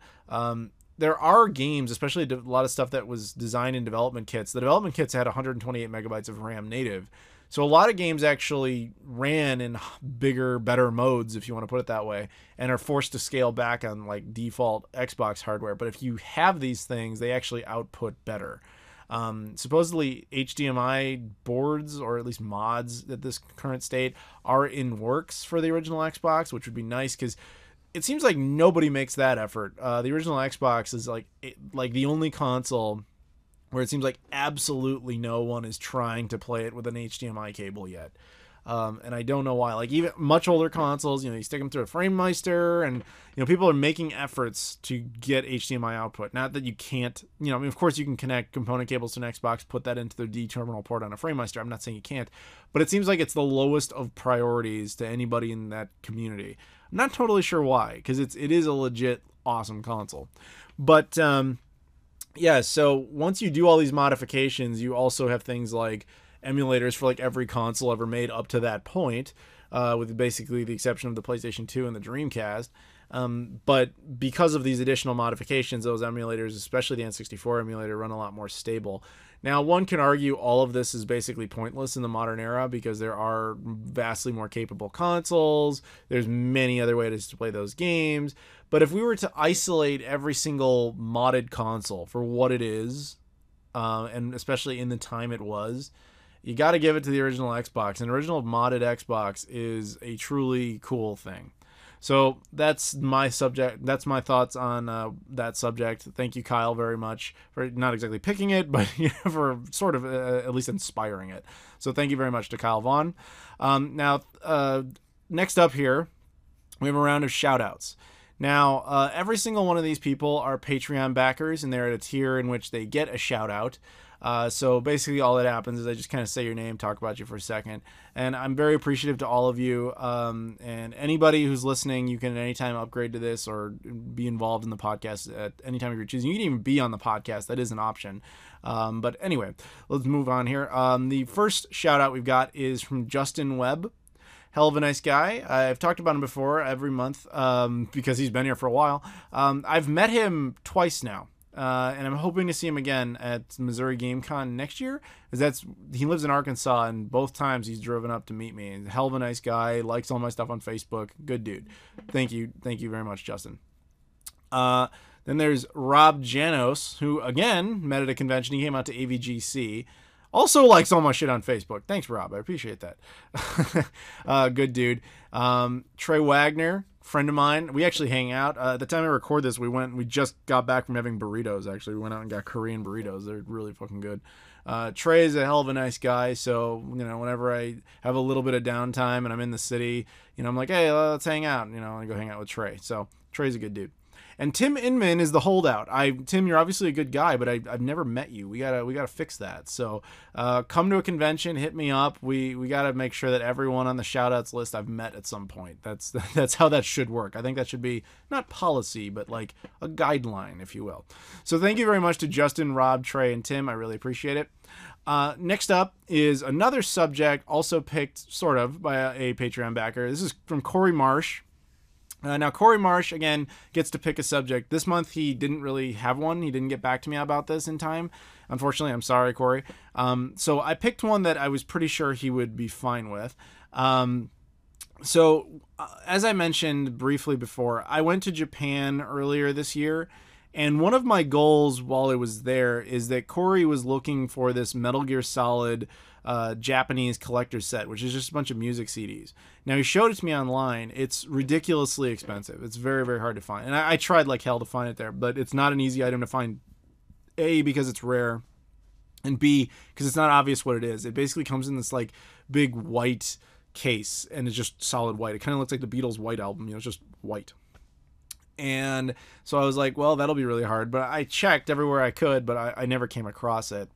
[SPEAKER 2] there are games, especially a lot of stuff that was designed in development kits. The development kits had 128 megabytes of RAM native. So a lot of games actually ran in bigger, better modes, if you want to put it that way, and are forced to scale back on like default Xbox hardware. But if you have these things, they actually output better. Supposedly HDMI boards, or at least mods at this current state, are in works for the original Xbox, which would be nice because it seems like nobody makes that effort. The original Xbox is like the only console where it seems like absolutely no one is trying to play it with an HDMI cable yet. And I don't know why. Like, even much older consoles, you stick them through a FrameMeister, and people are making efforts to get HDMI output. Not that you can't, of course you can connect component cables to an Xbox, put that into their D terminal port on a FrameMeister. I'm not saying you can't, but it seems like it's the lowest of priorities to anybody in that community. I'm not totally sure why, because it is a legit awesome console. But yeah, so once you do all these modifications, you also have things like emulators for like every console ever made up to that point, with basically the exception of the PlayStation 2 and the Dreamcast. But because of these additional modifications, those emulators, especially the N64 emulator, run a lot more stable. Now, one can argue all of this is basically pointless in the modern era because there are vastly more capable consoles. There's many other ways to play those games. But if we were to isolate every single modded console for what it is, and especially in the time it was, you got to give it to the original Xbox. An original modded Xbox is a truly cool thing. So that's my subject. That's my thoughts on that subject. Thank you, Kyle, very much for not exactly picking it, but for sort of at least inspiring it. So thank you very much to Kyle Vaughn. Now, next up here, we have a round of shout-outs. Now, every single one of these people are Patreon backers, and they're at a tier in which they get a shout-out. So basically all that happens is I just kind of say your name, talk about you for a second. And I'm very appreciative to all of you. And anybody who's listening, you can at any time upgrade to this or be involved in the podcast at any time you're choosing. You can even be on the podcast. That is an option. But anyway, let's move on here. The first shout out we've got is from Justin Webb. Hell of a nice guy. I've talked about him before every month because he's been here for a while. I've met him twice now. And I'm hoping to see him again at Missouri GameCon next year, because he lives in Arkansas, and both times he's driven up to meet me. And hell of a nice guy, likes all my stuff on Facebook. Good dude. Thank you very much, Justin. Then there's Rob Janos, who again met at a convention. He came out to AVGC. Also likes all my shit on Facebook. Thanks, Rob. I appreciate that. Good dude. Trey Wagner, friend of mine. We actually hang out. At the time I record this, we just got back from having burritos, actually. We went out and got Korean burritos. They're really fucking good. Trey is a hell of a nice guy, so, whenever I have a little bit of downtime and I'm in the city, I'm like, hey, let's hang out. I go hang out with Trey. So, Trey's a good dude. And Tim Inman is the holdout. Tim, you're obviously a good guy, but I've never met you. We gotta fix that. So come to a convention, hit me up. We gotta make sure that everyone on the shoutouts list I've met at some point. That's how that should work. I think that should be not policy, but like a guideline, if you will. So thank you very much to Justin, Rob, Trey, and Tim. I really appreciate it. Next up is another subject also picked sort of by a Patreon backer. This is from Corey Marsh. Now, Corey Marsh, again, gets to pick a subject. This month, he didn't really have one. He didn't get back to me about this in time. Unfortunately, I'm sorry, Corey. So I picked one that I was pretty sure he would be fine with. As I mentioned briefly before, I went to Japan earlier this year. And one of my goals while I was there is that Corey was looking for this Metal Gear Solid Japanese collector's set, which is just a bunch of music CDs. Now, he showed it to me online. It's ridiculously expensive. It's very, very hard to find. And I tried like hell to find it there, but it's not an easy item to find, A, because it's rare, and B, because it's not obvious what it is. It basically comes in this like big white case, and it's just solid white. It kind of looks like the Beatles' White Album. It's just white. And so I was like, well, that'll be really hard. But I checked everywhere I could, but I never came across it.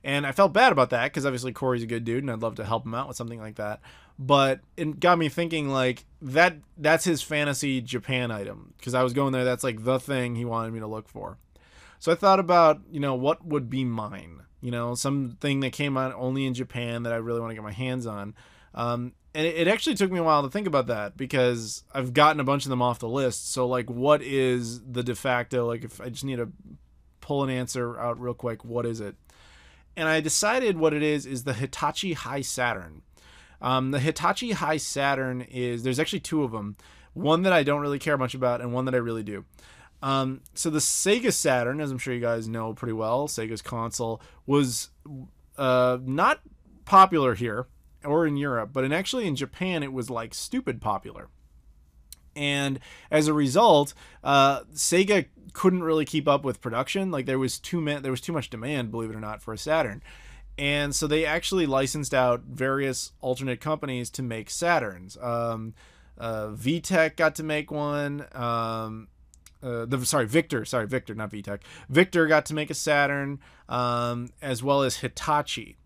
[SPEAKER 2] And I felt bad about that because obviously Corey's a good dude and I'd love to help him out with something like that. But it got me thinking, like, that's his fantasy Japan item, because I was going there. That's like the thing he wanted me to look for. So I thought about, what would be mine? Something that came out only in Japan that I really want to get my hands on. And it actually took me a while to think about that, because I've gotten a bunch of them off the list. So, like, what is the de facto? Like, if I just need to pull an answer out real quick, what is it? And I decided what it is the Hitachi High Saturn. The Hitachi High Saturn there's actually two of them. One that I don't really care much about and one that I really do. So the Sega Saturn, as I'm sure you guys know pretty well, Sega's console, was not popular here or in Europe, but actually in Japan it was like stupid popular. And as a result, Sega couldn't really keep up with production. Like there was too much demand, believe it or not, for a Saturn. And so they actually licensed out various alternate companies to make Saturns. VTech got to make one. Victor, not VTech. Victor got to make a Saturn, as well as Hitachi.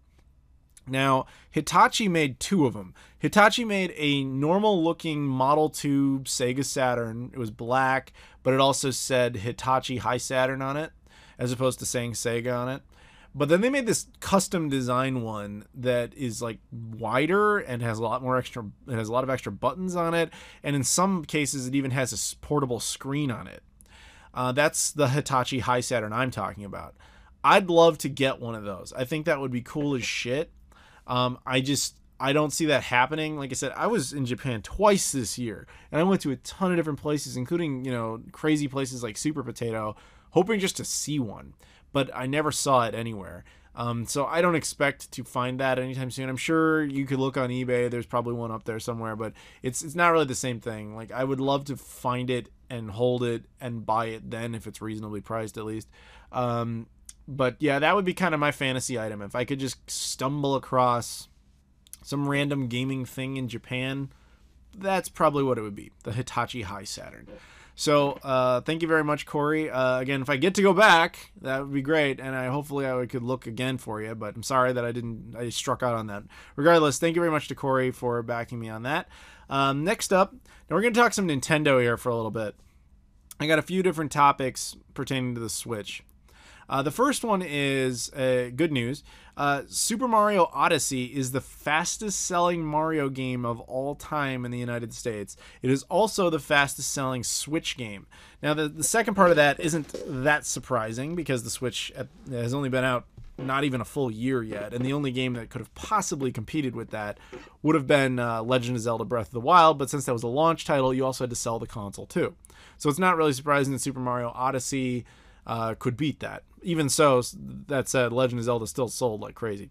[SPEAKER 2] Now, Hitachi made two of them. Hitachi made a normal-looking Model 2 Sega Saturn. It was black, but it also said Hitachi High Saturn on it, as opposed to saying Sega on it. But then they made this custom design one that is like wider and has a lot of extra buttons on it, and in some cases it even has a portable screen on it. That's the Hitachi High Saturn I'm talking about. I'd love to get one of those. I think that would be cool as shit. I don't see that happening. Like I said, I was in Japan twice this year, and I went to a ton of different places, including, crazy places like Super Potato, hoping just to see one, but I never saw it anywhere. So I don't expect to find that anytime soon. I'm sure you could look on eBay. There's probably one up there somewhere, but it's not really the same thing. Like, I would love to find it and hold it and buy it then, if it's reasonably priced at least. But yeah, that would be kind of my fantasy item. If I could just stumble across some random gaming thing in Japan, that's probably what it would be. The Hitachi High Saturn. So thank you very much, Corey. Again, if I get to go back, that would be great, and hopefully I could look again for you, but I'm sorry that I struck out on that. Regardless, thank you very much to Corey for backing me on that. Next up, now we're going to talk some Nintendo here for a little bit. I got a few different topics pertaining to the Switch. The first one is good news. Super Mario Odyssey is the fastest selling Mario game of all time in the United States. It is also the fastest selling Switch game. Now, the second part of that isn't that surprising, because the Switch has only been out not even a full year yet, and the only game that could have possibly competed with that would have been Legend of Zelda Breath of the Wild, but since that was a launch title, you also had to sell the console too. So it's not really surprising that Super Mario Odyssey could beat that. Even so, that said, Legend of Zelda still sold like crazy.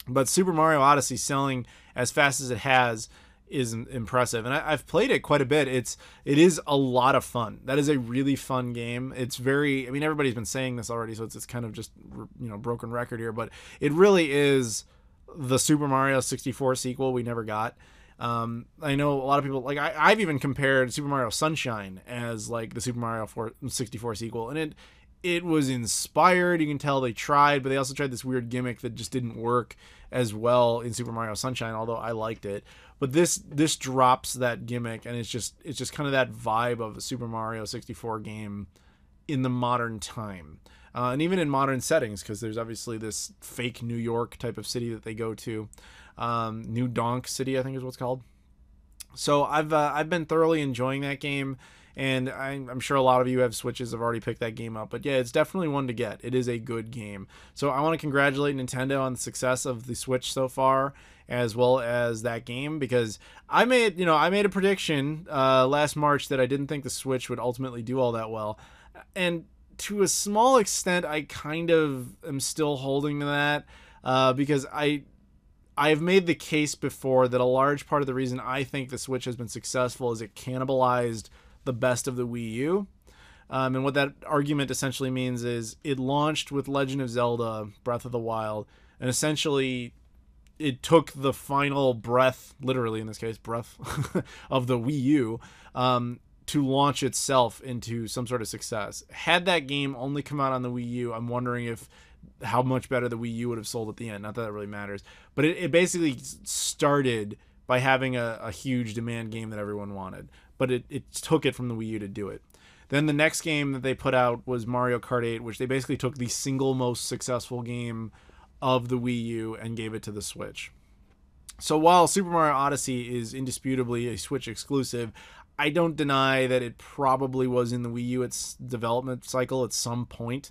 [SPEAKER 2] But Super Mario Odyssey selling as fast as it has is impressive, and I've played it quite a bit. It is a lot of fun. That is a really fun game. It's very, I mean, everybody's been saying this already, so it's kind of just, broken record here, but it really is the Super Mario 64 sequel we never got. I know a lot of people, like, I've even compared Super Mario Sunshine as like the Super Mario 64 sequel, and it was inspired. You can tell they tried, but they also tried this weird gimmick that just didn't work as well in Super Mario Sunshine, although I liked it. But this drops that gimmick, and it's just kind of that vibe of a Super Mario 64 game in the modern time. And even in modern settings, because there's obviously this fake New York type of city that they go to. New Donk City, I think is what it's called. So I've been thoroughly enjoying that game, and I'm sure a lot of you have Switches, have already picked that game up. But yeah, it's definitely one to get. It is a good game. So I want to congratulate Nintendo on the success of the Switch so far, as well as that game, because I made a prediction last March that I didn't think the Switch would ultimately do all that well, and to a small extent, I kind of am still holding to that, because I've made the case before that a large part of the reason I think the Switch has been successful is it cannibalized the best of the Wii U. And what that argument essentially means is it launched with Legend of Zelda Breath of the Wild, and essentially it took the final breath, literally in this case, breath, of the Wii U, to launch itself into some sort of success. Had that game only come out on the Wii U, I'm wondering how much better the Wii U would have sold at the end. Not that it really matters. But it basically started by having a huge demand game that everyone wanted. But it took it from the Wii U to do it. Then the next game that they put out was Mario Kart 8, which they basically took the single most successful game of the Wii U and gave it to the Switch. So while Super Mario Odyssey is indisputably a Switch exclusive, I don't deny that it probably was in the Wii U its development cycle at some point.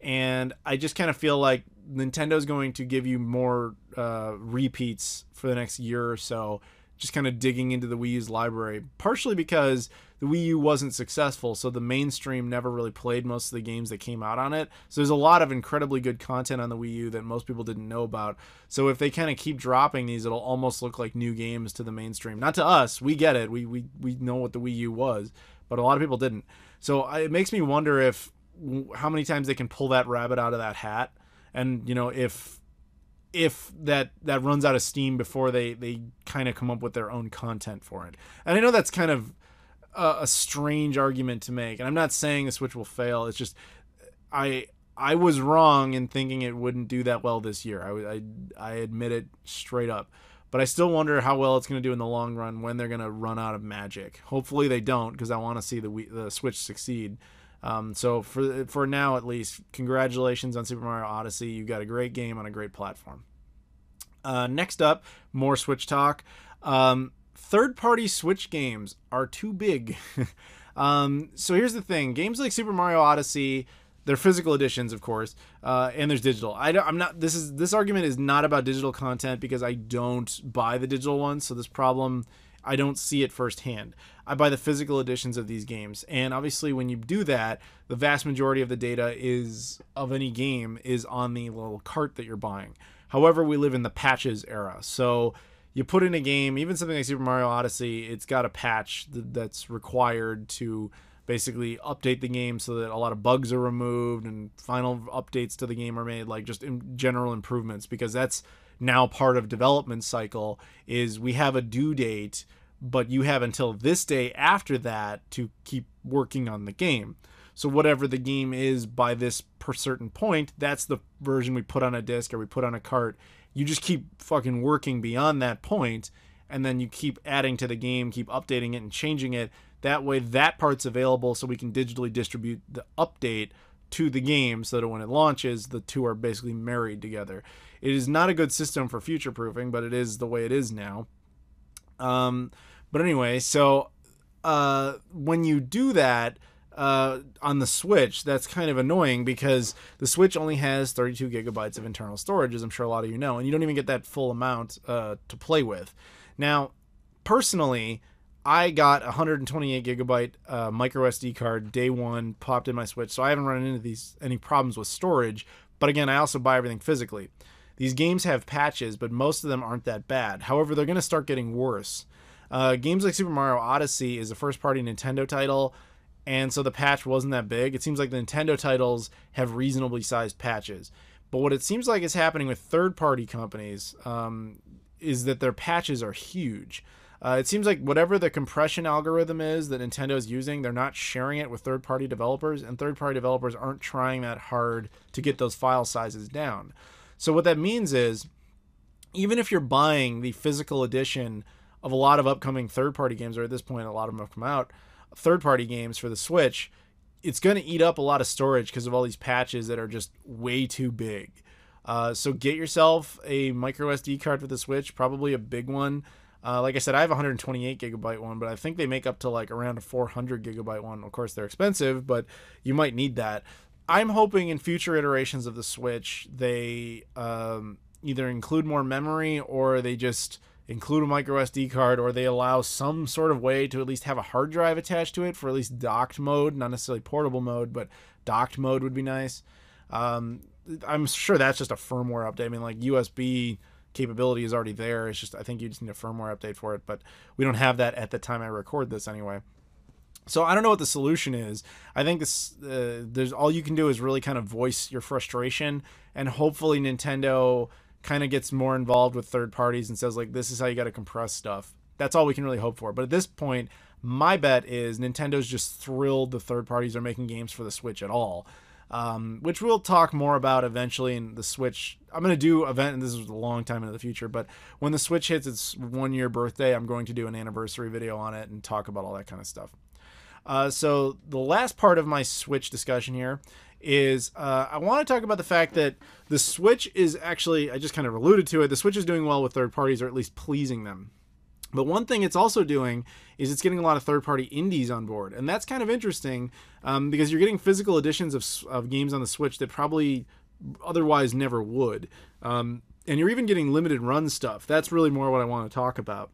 [SPEAKER 2] And I just kind of feel like Nintendo's going to give you more repeats for the next year or so, just kind of digging into the Wii U's library, partially because the Wii U wasn't successful, so the mainstream never really played most of the games that came out on it. So there's a lot of incredibly good content on the Wii U that most people didn't know about. So if they kind of keep dropping these, it'll almost look like new games to the mainstream. Not to us, we get it, we know what the Wii U was, but a lot of people didn't. So it makes me wonder how many times they can pull that rabbit out of that hat, and if that runs out of steam before they kind of come up with their own content for it. And I know that's kind of a strange argument to make, and I'm not saying the Switch will fail. It's just I was wrong in thinking it wouldn't do that well this year. I admit it straight up. But I still wonder how well it's going to do in the long run when they're going to run out of magic. Hopefully they don't, because I want to see the Switch succeed. So for now, at least, congratulations on Super Mario Odyssey. You got a great game on a great platform. Next up, more Switch talk. Third-party Switch games are too big. So here's the thing: games like Super Mario Odyssey, they're physical editions, of course, and there's digital. I'm not. This argument is not about digital content, because I don't buy the digital ones. So this problem, I don't see it firsthand. I buy the physical editions of these games, and obviously when you do that, the vast majority of the data of any game is on the little cart that you're buying. However, we live in the patches era, so you put in a game, even something like Super Mario Odyssey, it's got a patch that's required to basically update the game so that a lot of bugs are removed and final updates to the game are made, like just in general improvements, because that's now part of development cycle. Is we have a due date, but you have until this day after that to keep working on the game. So whatever the game is by this per certain point, that's the version we put on a disc or we put on a cart. You just keep fucking working beyond that point, and then you keep adding to the game, keep updating it and changing it. That way that part's available so we can digitally distribute the update to the game so that when it launches, the two are basically married together. It is not a good system for future-proofing, but it is the way it is now. But anyway, so when you do that on the Switch, that's kind of annoying because the Switch only has 32 gigabytes of internal storage, as I'm sure a lot of you know, and you don't even get that full amount to play with. Now, personally, I got a 128 gigabyte micro SD card day one, popped in my Switch, so I haven't run into any problems with storage. But again, I also buy everything physically. These games have patches, but most of them aren't that bad. However, they're going to start getting worse. Games like Super Mario Odyssey is a first-party Nintendo title, and so the patch wasn't that big. It seems like the Nintendo titles have reasonably sized patches. But what it seems like is happening with third-party companies is that their patches are huge. It seems like whatever the compression algorithm is that Nintendo is using, they're not sharing it with third-party developers, and third-party developers aren't trying that hard to get those file sizes down. So what that means is, even if you're buying the physical edition of a lot of upcoming third-party games, or at this point a lot of them have come out, third-party games for the Switch, it's going to eat up a lot of storage because of all these patches that are just way too big. So get yourself a micro SD card for the Switch, probably a big one. Like I said, I have a 128 gigabyte one, but I think they make up to like around a 400 gigabyte one. Of course, they're expensive, but you might need that. I'm hoping in future iterations of the Switch, they either include more memory or they just include a micro SD card, or they allow some sort of way to at least have a hard drive attached to it for at least docked mode, not necessarily portable mode, but docked mode would be nice. I'm sure that's just a firmware update. I mean, like USB capability is already there. It's just, I think you just need a firmware update for it, but we don't have that at the time I record this anyway. So I don't know what the solution is. I think there's all you can do is really kind of voice your frustration, and hopefully Nintendo kind of gets more involved with third parties and says, like, this is how you got to compress stuff. That's all we can really hope for. But at this point, my bet is Nintendo's just thrilled the third parties are making games for the Switch at all, which we'll talk more about eventually in the Switch. I'm going to do event, and this is a long time into the future, but when the Switch hits its 1-year birthday, I'm going to do an anniversary video on it and talk about all that kind of stuff. So the last part of my Switch discussion here is I want to talk about the fact that the Switch is actually, I just kind of alluded to it, the Switch is doing well with third parties, or at least pleasing them. But one thing it's also doing is it's getting a lot of third-party indies on board. And that's kind of interesting because you're getting physical editions of games on the Switch that probably otherwise never would. And you're even getting limited run stuff. That's really more what I want to talk about.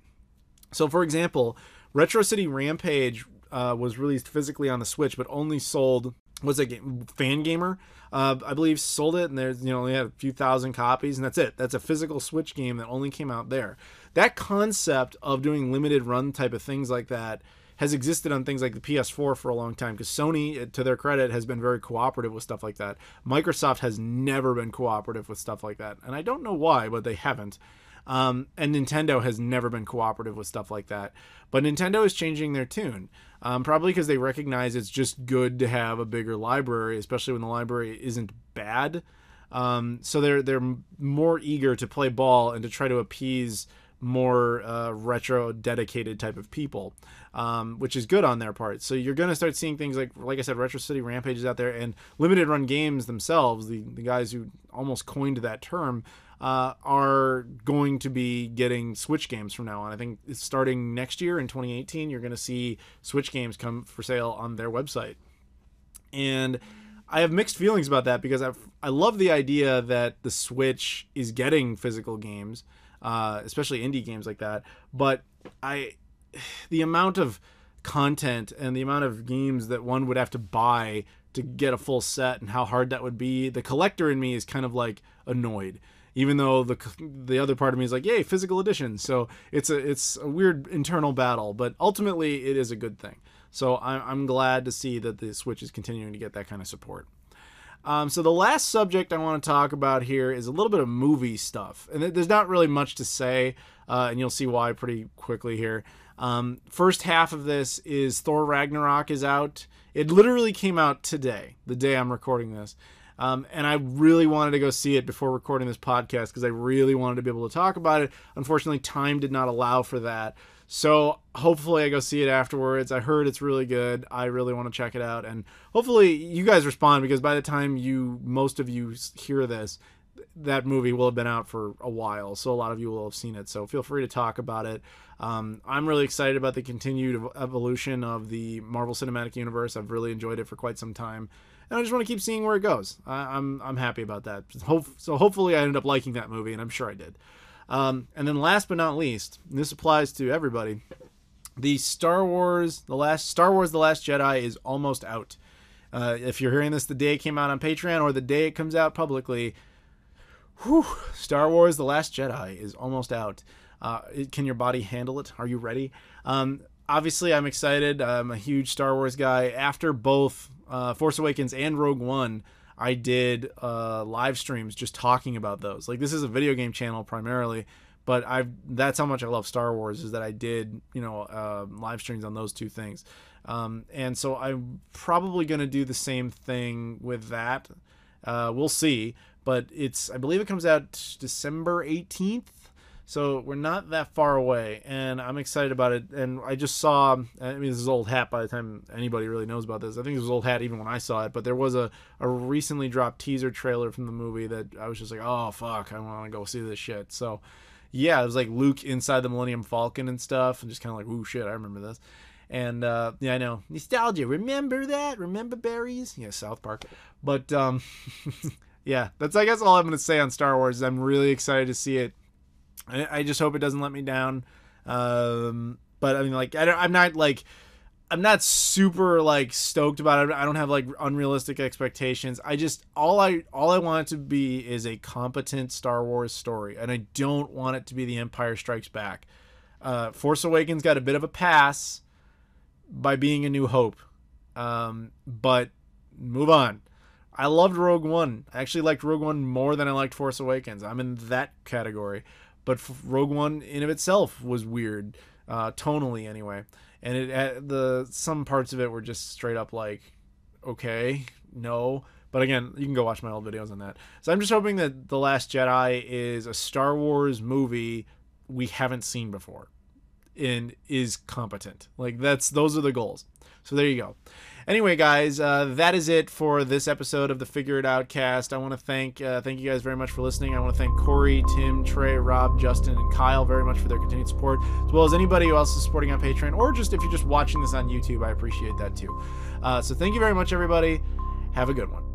[SPEAKER 2] So, for example, Retro City Rampage was released physically on the Switch, but only sold, what's that game? Fangamer, I believe, sold it, and there's, only had a few thousand copies, and that's it. That's a physical Switch game that only came out there. That concept of doing limited run type of things like that has existed on things like the PS4 for a long time, because Sony, to their credit, has been very cooperative with stuff like that. Microsoft has never been cooperative with stuff like that, and I don't know why, but they haven't. And Nintendo has never been cooperative with stuff like that. But Nintendo is changing their tune, probably because they recognize it's just good to have a bigger library, especially when the library isn't bad. So they're more eager to play ball and to try to appease more retro dedicated type of people, which is good on their part. So you're going to start seeing things like I said, Retro City Rampage is out there, and limited run games themselves, the guys who almost coined that term, are going to be getting Switch games from now on. I think it's starting next year in 2018, you're going to see Switch games come for sale on their website. And I have mixed feelings about that because I love the idea that the Switch is getting physical games, especially indie games like that. But I the amount of content and the amount of games that one would have to buy to get a full set and how hard that would be, the collector in me is kind of like annoyed, even though the other part of me is like, yay, physical edition. So it's a weird internal battle, but ultimately it is a good thing. So I'm glad to see that the Switch is continuing to get that kind of support. So the last subject I want to talk about here is a little bit of movie stuff. And there's not really much to say, and you'll see why pretty quickly here. First half of this is Thor Ragnarok is out. It literally came out today, the day I'm recording this. And I really wanted to go see it before recording this podcast because I really wanted to be able to talk about it. Unfortunately, time did not allow for that. So hopefully I go see it afterwards. I heard it's really good. I really want to check it out. And hopefully you guys respond, because by the time most of you hear this, that movie will have been out for a while. So a lot of you will have seen it. So feel free to talk about it. I'm really excited about the continued evolution of the Marvel Cinematic Universe. I've really enjoyed it for quite some time. And I just want to keep seeing where it goes. I'm happy about that. So hopefully I ended up liking that movie, and I'm sure I did. And then last but not least, and this applies to everybody, the Star Wars The Last Jedi is almost out. If you're hearing this the day it came out on Patreon or the day it comes out publicly, Star Wars The Last Jedi is almost out. Can your body handle it? Are you ready? Obviously, I'm excited. I'm a huge Star Wars guy. After both Force Awakens and Rogue One, I did live streams just talking about those. Like, this is a video game channel primarily, but that's how much I love Star Wars, is that I did, live streams on those two things. And so I'm probably going to do the same thing with that. We'll see, but I believe it comes out December 18th. So we're not that far away, and I'm excited about it. And I just saw, this is old hat by the time anybody really knows about this. I think it was old hat even when I saw it, but there was a recently dropped teaser trailer from the movie that I was just like, oh, fuck, I want to go see this shit. So, yeah, it was like Luke inside the Millennium Falcon and stuff, and just kind of like, ooh, shit, I remember this. And, yeah, I know. Nostalgia. Remember that? Remember berries? Yeah, South Park. But, yeah, that's, I guess, all I'm going to say on Star Wars. I'm really excited to see it. I just hope it doesn't let me down. But I mean, like, I'm not super like stoked about it. I don't have like unrealistic expectations. All I want it to be is a competent Star Wars story, and I don't want it to be The Empire Strikes Back. Force Awakens got a bit of a pass by being A New Hope, but move on. I loved Rogue One. I actually liked Rogue One more than I liked Force Awakens. I'm in that category. But Rogue One in of itself was weird, tonally anyway. And some parts of it were just straight up like, okay, no. But again, you can go watch my old videos on that. So I'm just hoping that The Last Jedi is a Star Wars movie we haven't seen before and is competent. Like, those are the goals. So there you go. Anyway, guys, that is it for this episode of the Figure It Outcast. I want to thank you guys very much for listening. I want to thank Corey, Tim, Trey, Rob, Justin, and Kyle very much for their continued support, as well as anybody who else is supporting on Patreon, or just if you're just watching this on YouTube, I appreciate that too. So thank you very much, everybody. Have a good one.